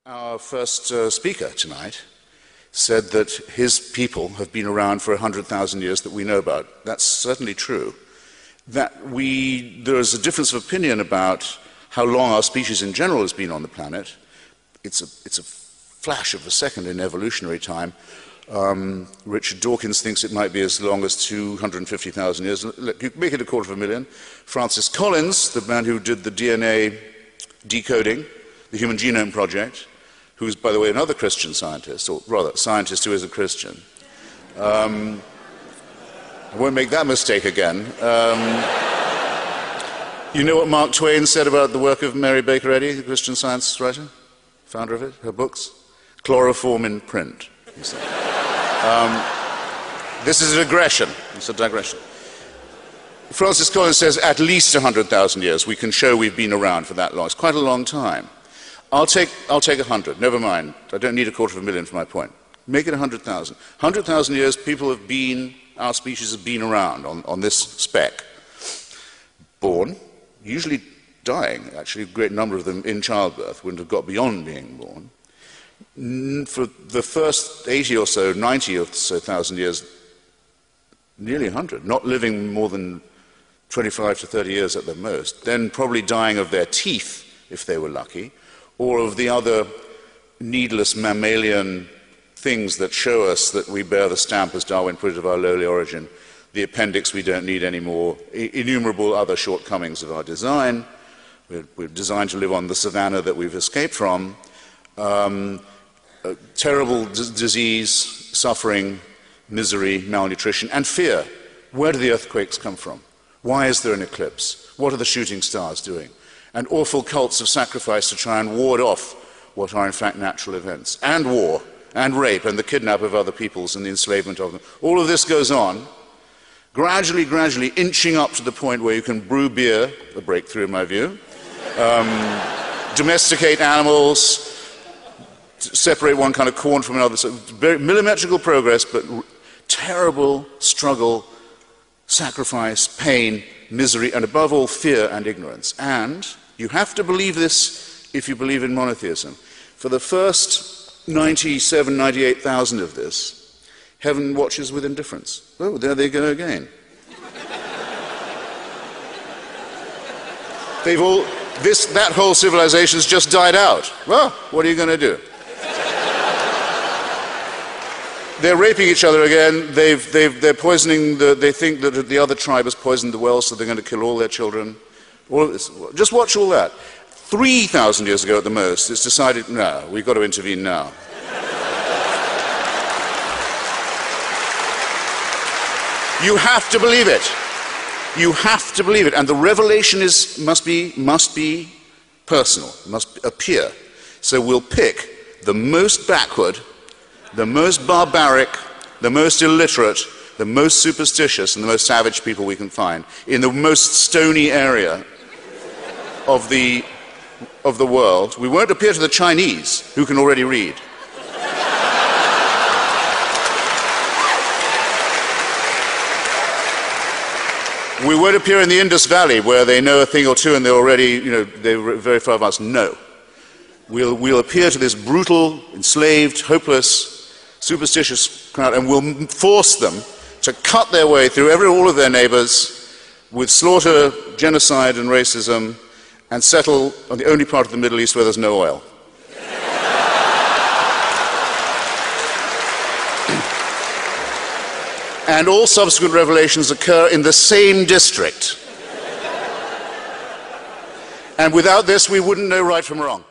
Our first speaker tonight said that his people have been around for 100,000 years that we know about. That's certainly true. There is a difference of opinion about how long our species in general has been on the planet. It's a flash of a second in evolutionary time. Richard Dawkins thinks it might be as long as 250,000 years. Look, you can make it 250,000. Francis Collins, the man who did the DNA decoding, the Human Genome Project, who's, by the way, another Christian scientist, or rather, a scientist who is a Christian. I won't make that mistake again. You know what Mark Twain said about the work of Mary Baker Eddy, the Christian science writer, founder of it, her books? Chloroform in print, he said. This is a digression. It's a digression. Francis Collins says at least 100,000 years. We can show we've been around for that long. It's quite a long time. I'll take 100. Never mind. I don't need 250,000 for my point. Make it 100,000. 100,000 years, people have been, our species have been around on this speck. Born, usually dying, actually, a great number of them in childbirth, wouldn't have got beyond being born. For the first 80 or so, 90 or so thousand years, nearly 100, not living more than 25 to 30 years at the most, then probably dying of their teeth, if they were lucky, or of the other needless mammalian things that show us that we bear the stamp, as Darwin put it, of our lowly origin. The appendix we don't need anymore, innumerable other shortcomings of our design. We're designed to live on the savanna that we've escaped from. Terrible disease, suffering, misery, malnutrition, and fear. Where do the earthquakes come from? Why is there an eclipse? What are the shooting stars doing? And awful cults of sacrifice to try and ward off what are in fact natural events. And war, and rape, and the kidnap of other peoples, and the enslavement of them. All of this goes on, gradually inching up to the point where you can brew beer, a breakthrough in my view, domesticate animals, separate one kind of corn from another. So very millimetrical progress, but terrible struggle, sacrifice, pain, misery, and above all, fear and ignorance. And you have to believe this if you believe in monotheism. For the first 97, 98,000 of this, heaven watches with indifference. Oh, there they go again. That whole civilization's just died out. Well, what are you going to do? They're raping each other again. They're poisoning. They think that the other tribe has poisoned the well, so they're going to kill all their children. All of this. Just watch all that. 3,000 years ago at the most, it's decided, no, we've got to intervene now. You have to believe it. You have to believe it. And the revelation must be personal, must appear. So we'll pick the most backward, the most barbaric, the most illiterate, the most superstitious, and the most savage people we can find in the most stony area of the world. We won't appear to the Chinese, who can already read. We won't appear in the Indus Valley, where they know a thing or two and they're already, they're very far advanced. No. We'll appear to this brutal, enslaved, hopeless, superstitious crowd, and we'll force them to cut their way through all of their neighbors with slaughter, genocide, and racism, and settle on the only part of the Middle East where there's no oil. And all subsequent revelations occur in the same district. And without this, we wouldn't know right from wrong.